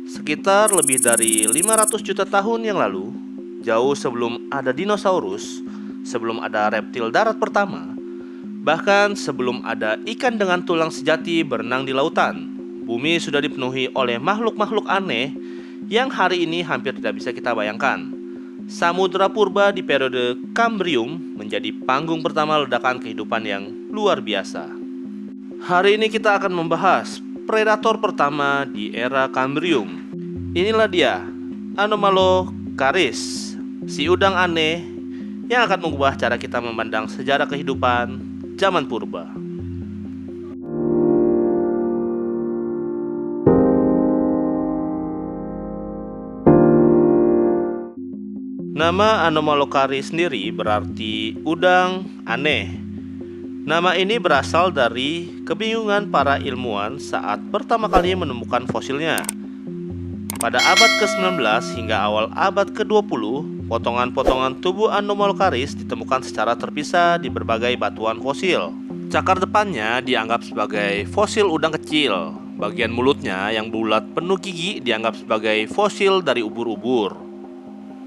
Sekitar lebih dari 500 juta tahun yang lalu, jauh sebelum ada dinosaurus, sebelum ada reptil darat pertama, bahkan sebelum ada ikan dengan tulang sejati berenang di lautan, bumi sudah dipenuhi oleh makhluk-makhluk aneh yang hari ini hampir tidak bisa kita bayangkan. Samudra purba di periode Kambrium menjadi panggung pertama ledakan kehidupan yang luar biasa. Hari ini kita akan membahas predator pertama di era Kambrium. Inilah dia, Anomalocaris, si udang aneh yang akan mengubah cara kita memandang sejarah kehidupan zaman purba. Nama Anomalocaris sendiri berarti udang aneh. Nama ini berasal dari kebingungan para ilmuwan saat pertama kali menemukan fosilnya. Pada abad ke-19 hingga awal abad ke-20, potongan-potongan tubuh Anomalocaris ditemukan secara terpisah di berbagai batuan fosil. Cakar depannya dianggap sebagai fosil udang kecil. Bagian mulutnya yang bulat penuh gigi dianggap sebagai fosil dari ubur-ubur.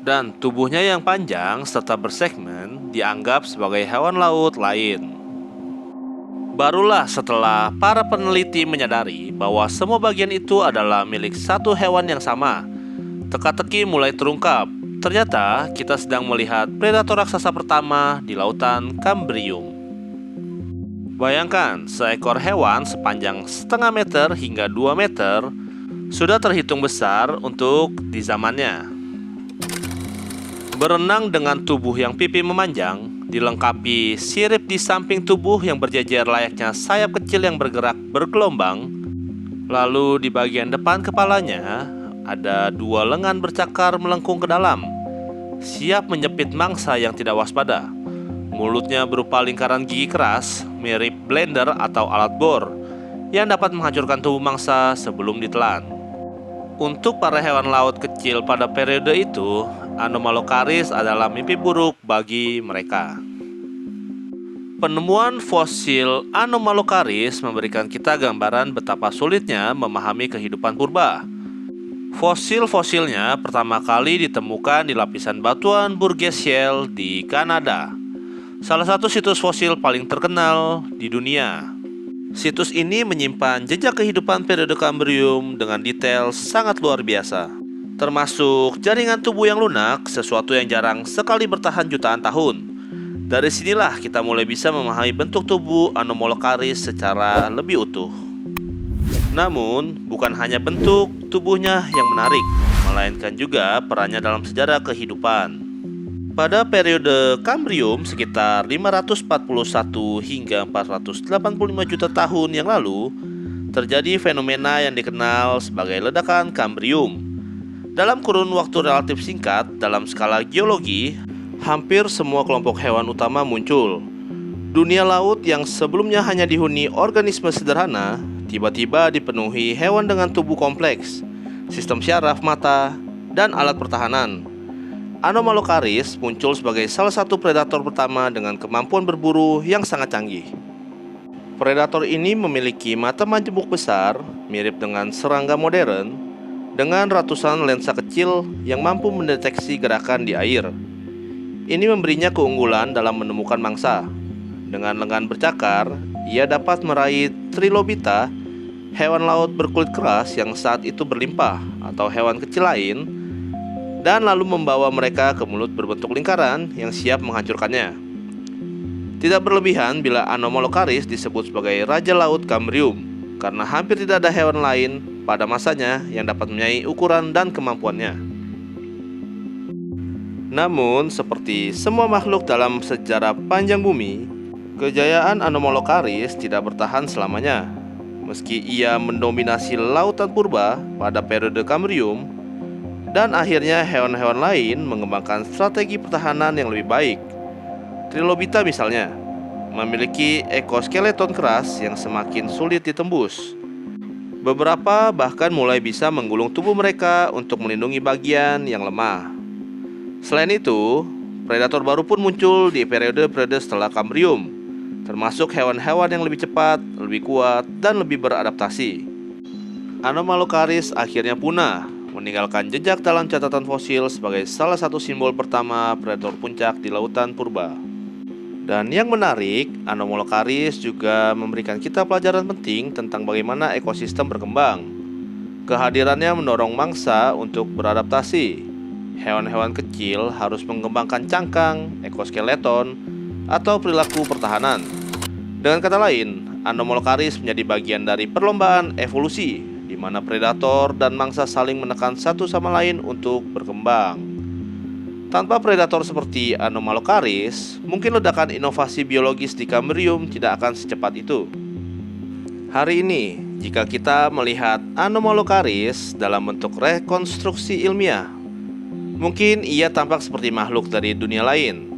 Dan tubuhnya yang panjang serta bersegmen dianggap sebagai hewan laut lain. Barulah setelah para peneliti menyadari bahwa semua bagian itu adalah milik satu hewan yang sama, teka-teki mulai terungkap. Ternyata kita sedang melihat predator raksasa pertama di lautan Kambrium. Bayangkan, seekor hewan sepanjang setengah meter hingga 2 meter sudah terhitung besar untuk di zamannya. Berenang dengan tubuh yang pipi memanjang, dilengkapi sirip di samping tubuh yang berjejer layaknya sayap kecil yang bergerak bergelombang. Lalu di bagian depan kepalanya ada 2 lengan bercakar melengkung ke dalam, siap menyepit mangsa yang tidak waspada. Mulutnya berupa lingkaran gigi keras, mirip blender atau alat bor, yang dapat menghancurkan tubuh mangsa sebelum ditelan. Untuk para hewan laut kecil pada periode itu, Anomalocaris adalah mimpi buruk bagi mereka. Penemuan fosil Anomalocaris memberikan kita gambaran betapa sulitnya memahami kehidupan purba. Fosil-fosilnya pertama kali ditemukan di lapisan batuan Burgess Shale di Kanada, salah satu situs fosil paling terkenal di dunia. Situs ini menyimpan jejak kehidupan periode Kambrium dengan detail sangat luar biasa, termasuk jaringan tubuh yang lunak, sesuatu yang jarang sekali bertahan jutaan tahun. Dari sinilah kita mulai bisa memahami bentuk tubuh Anomalocaris secara lebih utuh. Namun, bukan hanya bentuk tubuhnya yang menarik, melainkan juga perannya dalam sejarah kehidupan. Pada periode Kambrium sekitar 541 hingga 485 juta tahun yang lalu, terjadi fenomena yang dikenal sebagai ledakan Kambrium. Dalam kurun waktu relatif singkat dalam skala geologi, hampir semua kelompok hewan utama muncul. Dunia laut yang sebelumnya hanya dihuni organisme sederhana, tiba-tiba dipenuhi hewan dengan tubuh kompleks, sistem syaraf mata, dan alat pertahanan. Anomalocaris muncul sebagai salah satu predator pertama dengan kemampuan berburu yang sangat canggih. Predator ini memiliki mata majemuk besar, mirip dengan serangga modern, dengan ratusan lensa kecil yang mampu mendeteksi gerakan di air. Ini memberinya keunggulan dalam menemukan mangsa. Dengan lengan bercakar, ia dapat meraih trilobita, hewan laut berkulit keras yang saat itu berlimpah, atau hewan kecil lain, dan lalu membawa mereka ke mulut berbentuk lingkaran yang siap menghancurkannya. Tidak berlebihan bila Anomalocaris disebut sebagai Raja Laut Kambrium, karena hampir tidak ada hewan lain pada masanya yang dapat mempunyai ukuran dan kemampuannya. Namun, seperti semua makhluk dalam sejarah panjang bumi, kejayaan Anomalocaris tidak bertahan selamanya. Meski ia mendominasi lautan purba pada periode Kambrium, dan akhirnya hewan-hewan lain mengembangkan strategi pertahanan yang lebih baik. Trilobita misalnya, memiliki ekoskeleton keras yang semakin sulit ditembus. Beberapa bahkan mulai bisa menggulung tubuh mereka untuk melindungi bagian yang lemah. Selain itu, predator baru pun muncul di periode-periode setelah Kambrium, termasuk hewan-hewan yang lebih cepat, lebih kuat, dan lebih beradaptasi. Anomalocaris akhirnya punah, meninggalkan jejak dalam catatan fosil sebagai salah satu simbol pertama predator puncak di lautan purba. Dan yang menarik, Anomalocaris juga memberikan kita pelajaran penting tentang bagaimana ekosistem berkembang. Kehadirannya mendorong mangsa untuk beradaptasi. Hewan-hewan kecil harus mengembangkan cangkang, ekoskeleton, atau perilaku pertahanan. Dengan kata lain, Anomalocaris menjadi bagian dari perlombaan evolusi, di mana predator dan mangsa saling menekan satu sama lain untuk berkembang. Tanpa predator seperti Anomalocaris, mungkin ledakan inovasi biologis di Cambrium tidak akan secepat itu. Hari ini, jika kita melihat Anomalocaris dalam bentuk rekonstruksi ilmiah, mungkin ia tampak seperti makhluk dari dunia lain.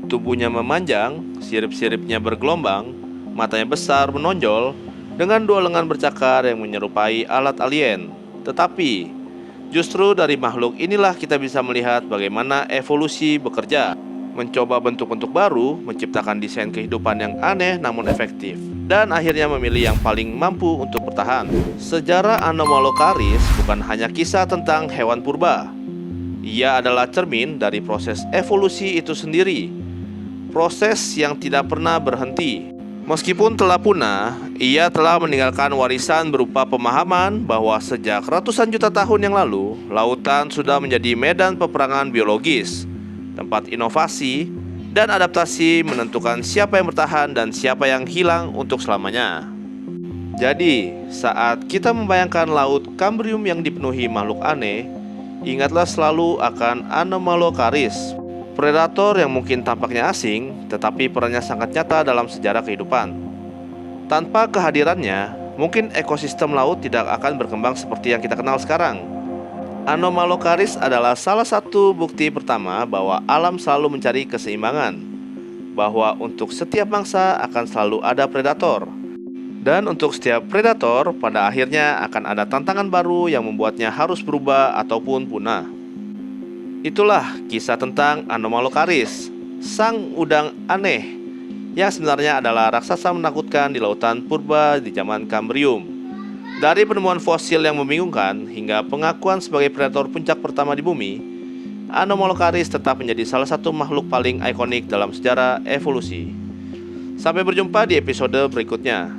Tubuhnya memanjang, sirip-siripnya bergelombang, matanya besar menonjol, dengan dua lengan bercakar yang menyerupai alat alien. Tetapi, justru dari makhluk inilah kita bisa melihat bagaimana evolusi bekerja, mencoba bentuk-bentuk baru, menciptakan desain kehidupan yang aneh namun efektif, dan akhirnya memilih yang paling mampu untuk bertahan. Sejarah Anomalocaris bukan hanya kisah tentang hewan purba. Ia adalah cermin dari proses evolusi itu sendiri, proses yang tidak pernah berhenti. Meskipun telah punah, ia telah meninggalkan warisan berupa pemahaman bahwa sejak ratusan juta tahun yang lalu, lautan sudah menjadi medan peperangan biologis, tempat inovasi dan adaptasi menentukan siapa yang bertahan dan siapa yang hilang untuk selamanya. Jadi, saat kita membayangkan laut Cambrium yang dipenuhi makhluk aneh, ingatlah selalu akan Anomalocaris, predator yang mungkin tampaknya asing, tetapi perannya sangat nyata dalam sejarah kehidupan. Tanpa kehadirannya, mungkin ekosistem laut tidak akan berkembang seperti yang kita kenal sekarang. Anomalocaris adalah salah satu bukti pertama bahwa alam selalu mencari keseimbangan, bahwa untuk setiap mangsa akan selalu ada predator, dan untuk setiap predator pada akhirnya akan ada tantangan baru yang membuatnya harus berubah ataupun punah. Itulah kisah tentang Anomalocaris, sang udang aneh, yang sebenarnya adalah raksasa menakutkan di lautan purba di zaman Cambrium. Dari penemuan fosil yang membingungkan hingga pengakuan sebagai predator puncak pertama di bumi, Anomalocaris tetap menjadi salah satu makhluk paling ikonik dalam sejarah evolusi. Sampai berjumpa di episode berikutnya.